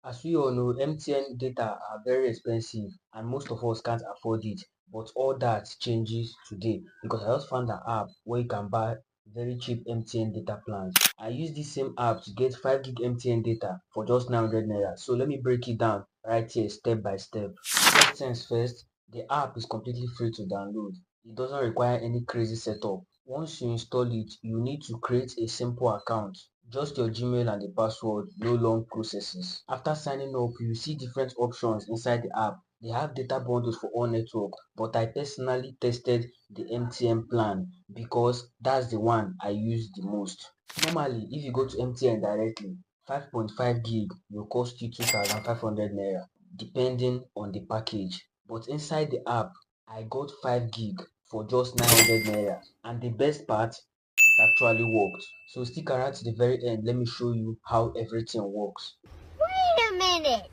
As we all know, MTN data are very expensive and most of us can't afford it. But all that changes today because I just found an app where you can buy very cheap MTN data plans. I use this same app to get 5 gig MTN data for just 900 naira. So let me break it down right here step by step. First things first, the app is completely free to download. It doesn't require any crazy setup. Once you install it, you need to create a simple account. Just your Gmail and the password, no long processes. After signing up, you see different options inside the app. They have data bundles for all network, but I personally tested the MTN plan because that's the one I use the most. Normally, if you go to MTN directly, 5.5 gig will cost you 2,500 naira depending on the package. But inside the app, I got 5 gig for just 900 naira. And the best part, it actually worked. So stick around to the very end. Let me show you how everything works. Wait a minute.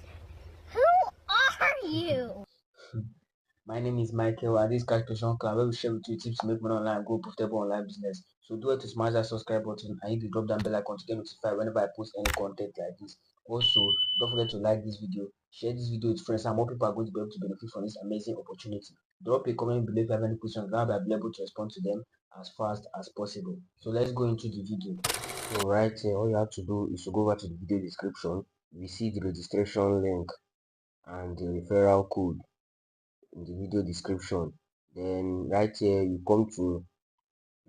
Who are you? My name is Michael and this is Cash Creation Club where we share with you tips to make money online and grow profitable online business. So do it to smash that subscribe button and hit the drop down bell icon to get notified whenever I post any content like this. Also, don't forget to like this video, share this video with friends, and more people are going to be able to benefit from this amazing opportunity. Drop a comment below if you have any questions and I'll be able to respond to them as fast as possible. So let's go into the video. So right here, all you have to do is to go over to the video description. We see the registration link and the referral code in the video description. Then right here you come to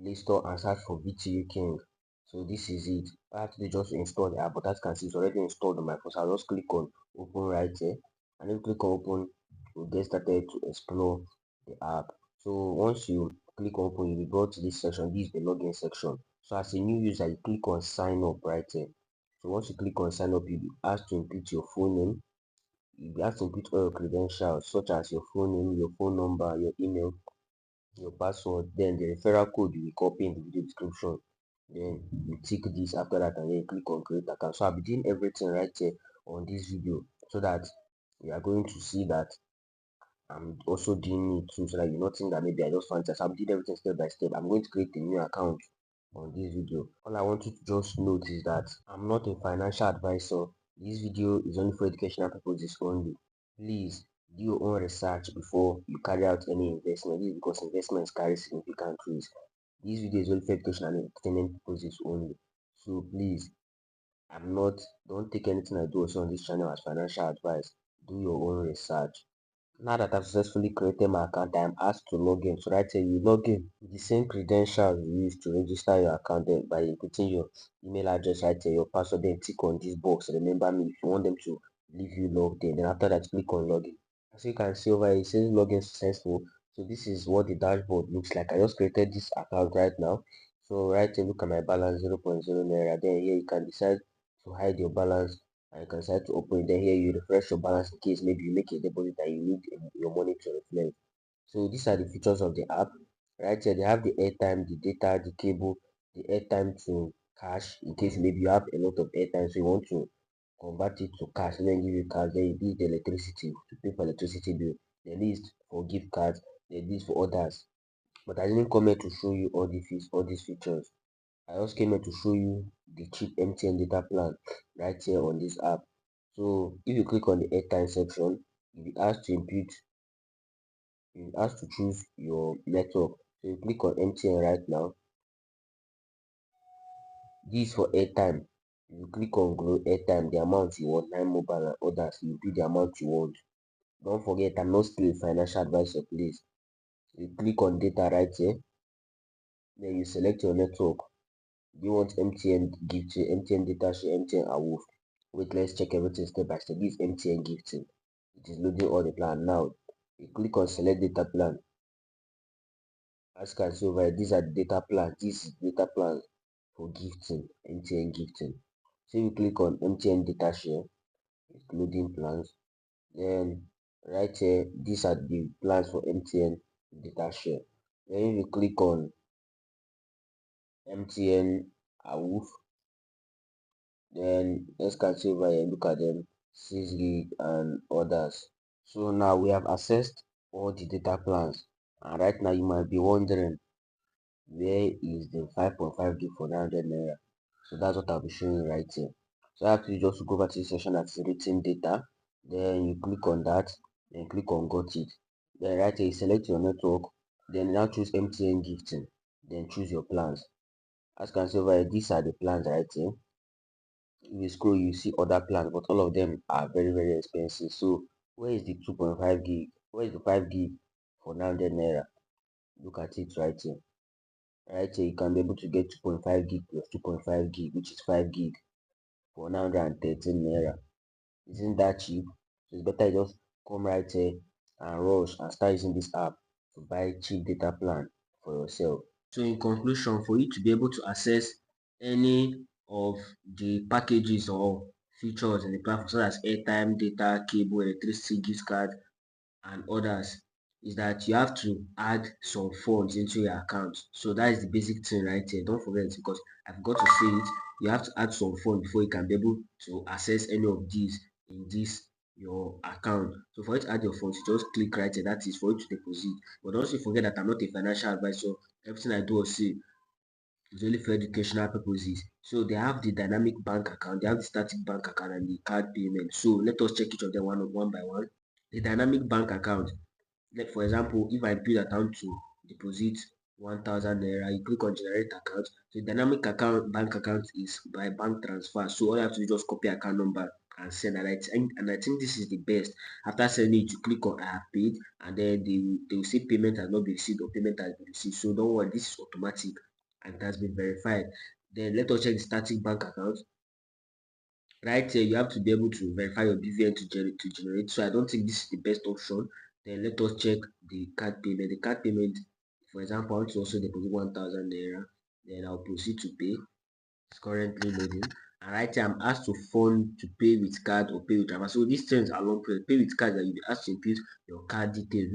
Play Store and search for VTU King. So this is it. I have to do just to install the app, but as you can see it's already installed on my phone. So I'll just click on open right here, and then click on open. We'll get started to explore the app. So once you click on open, you'll be brought to this section. This is the login section. So as a new user, you click on sign up right here. So once you click on sign up, you'll be asked to input your full name. You have to input all your credentials such as your full name, your phone number, your email, your password, then the referral code you will copy in the video description. Then you tick this after that and then you click on create account. So I'll be doing everything right here on this video so that you are going to see that I'm also doing it too, so that you not think that maybe I just fancy. I'm doing everything step by step. I'm going to create a new account on this video. All I want you to just note is that I'm not a financial advisor. This video is only for educational purposes only. Please do your own research before you carry out any investment. This is because investments carry significant risk. This video is only for educational and entertainment purposes only. So please, don't take anything I do also on this channel as financial advice. Do your own research. Now that I've successfully created my account, I am asked to log in. So right here, you log in with the same credentials you used to register your account then by inputting your email address right here, your password, then tick on this box. Remember me if you want them to leave you logged in. Then after that, click on login. As you can see over here, it says login successful. So this is what the dashboard looks like. I just created this account right now. So right here, look at my balance 0.0 naira. Then here you can decide to hide your balance and you can decide to open it. Then here you refresh your balance in case maybe you make a deposit and you need your money to reflect. So these are the features of the app. Right here they have the airtime, the data, the cable, the airtime to cash in case maybe you have a lot of airtime so you want to convert it to cash and then give you cash. Then you need the electricity to pay for electricity bill. Then this for gift cards, then this for others. But I didn't come here to show you all these features. I just came here to show you the cheap MTN data plan right here on this app. So if you click on the airtime section, you'll be asked to input, you'll be asked to choose your network. So you click on MTN right now. This is for airtime. You click on Grow Airtime, the amount you want, 9 mobile and others, you put the amount you want. Don't forget, I'm not still a financial advisor, please. You click on data right here, then you select your network. Do you want MTN gift, MTN data share, MTN awoof? Wait, let's check everything step by step. This is MTN gifting. It is loading all the plan now. You click on select data plan. As you can see over here, these are the data plans. This is data plan for gifting, MTN gifting. So you click on MTN data share, it's loading plans. Then right here, these are the plans for MTN data share. Then you click on MTN awoof, then let's can see over here, look at them, 6 gig and others. So now we have accessed all the data plans, and right now you might be wondering where is the 5.5 gig for 900 naira. So that's what I'll be showing you right here. So after you just go over to the section that is written data, then you click on that, then click on got it. Then right here you select your network, then now choose MTN gifting, then choose your plans. As you can see over here, these are the plans right here. If you scroll, you see other plans, but all of them are very expensive. So where is the 2.5 gig? Where is the 5 gig for 900 naira? Look at it right here. Right here, you can be able to get 2.5 gig plus 2.5 gig, which is 5 gig for 913 naira. Isn't that cheap? So it's better you just come right here and rush and start using this app to buy cheap data plan for yourself. So in conclusion, for you to be able to access any of the packages or features in the platform, such as airtime, data, cable, electricity, gift card, and others, is that you have to add some funds into your account. So that is the basic thing right here. Don't forget it, because I've got to say it. You have to add some fund before you can be able to access any of these in this your account. So for you to add your funds, you just click right here. That is for you to deposit. But don't forget that I'm not a financial advisor. Everything I do or say is only for educational purposes. So they have the dynamic bank account, they have the static bank account, and the card payment. So let us check each of them one by one. The dynamic bank account, like for example, if I build account to deposit 1000 naira, you click on generate account. So dynamic account bank account is by bank transfer. So all you have to do is just copy account number and send. And I think this is the best. After sending it, you click on I have paid, and then they will say payment has not been received or payment has been received. So don't worry, this is automatic and it has been verified. Then let us check the static bank account. Right here, you have to be able to verify your BVN to generate. So I don't think this is the best option. Then let us check the card payment. The card payment, for example, I want to also deposit 1000 naira. Then I'll proceed to pay. It's currently loading. And right here, I'm asked to fund to pay with card or pay with transfer. So these things are long period. Pay with card, that you'll be asked to input your card details,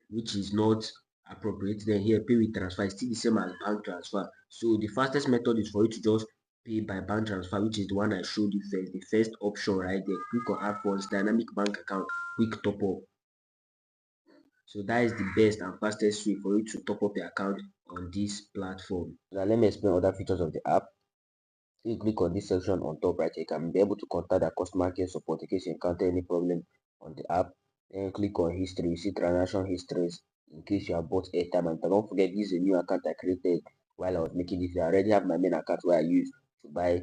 which is not appropriate. Then here, pay with transfer is still the same as bank transfer. So the fastest method is for you to just pay by bank transfer, which is the one I showed you first. The first option right there. Click on add funds, dynamic bank account, quick top up. So that is the best and fastest way for you to top up your account on this platform. Now let me explain other features of the app. If you click on this section on top right here, you can be able to contact the customer care support in case you encounter any problem on the app. Then click on history. You see transaction histories in case you have bought airtime. And don't forget, this is a new account I created while I was making this. I already have my main account where I use to buy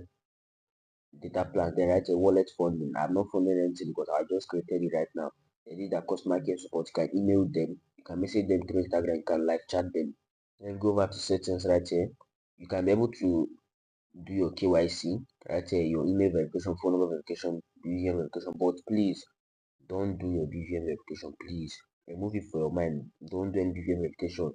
data plan. Then write a wallet funding. I'm not funding anything because I just created it right now. They need a customer care support. You can email them, you can message them through Instagram, you can live chat them. Then go over to settings right here. You can be able to do your KYC right here, your email verification, phone number verification, BVN verification. But please don't do your BVN verification. Please remove it from your mind. Don't do any BVN verification.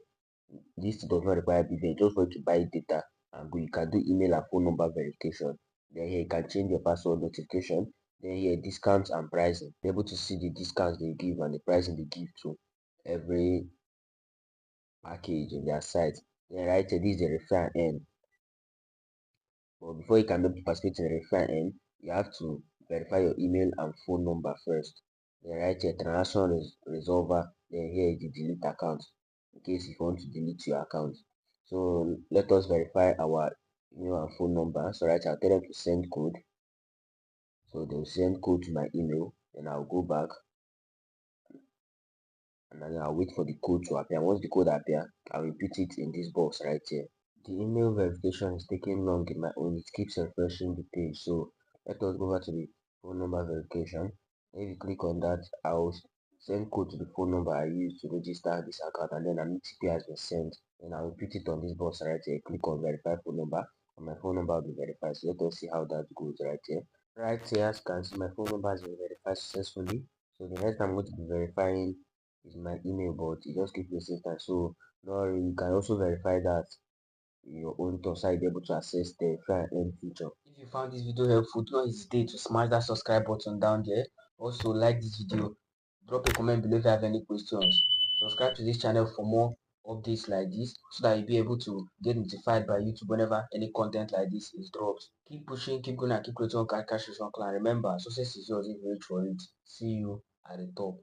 This does not require BVN, just for you to buy data and go. You can do email and phone number verification. Then here you can change your password notification. Then here discounts and pricing. Be able to see the discounts they give and the pricing they give to every package in their site. Then right here, this is the refer end. But before you can be able to participate in the refer end, you have to verify your email and phone number first. Then right here, transaction resolver. Then here is the delete account in case if you want to delete your account. So let us verify our email and phone number. So right, I'll tell them to send code. So they'll send code to my email. Then I'll go back and then I'll wait for the code to appear. Once the code appear, I'll repeat it in this box right here. The email verification is taking long in my own. It keeps refreshing the page. So let us go over to the phone number verification. If you click on that, I'll send code to the phone number I used to register this account, and then an OTP has been sent. Then I'll repeat it on this box right here. Click on verify phone number, and my phone number will be verified. So let us see how that goes right here. Right here, as you can see, my phone number has been verified successfully. So the next I'm going to be verifying is my email, but it just keeps wasting time. So no, you can also verify that your own thoughts, so you'll be able to access the front end feature. If you found this video helpful, don't hesitate to smash that subscribe button down there. Also like this video, drop a comment below if you have any questions. Subscribe to this channel for more updates like this so that you'll be able to get notified by YouTube whenever any content like this is dropped. Keep pushing, keep going, and keep creating on cash clan. Remember, success is yours if you reach for it. See you at the top.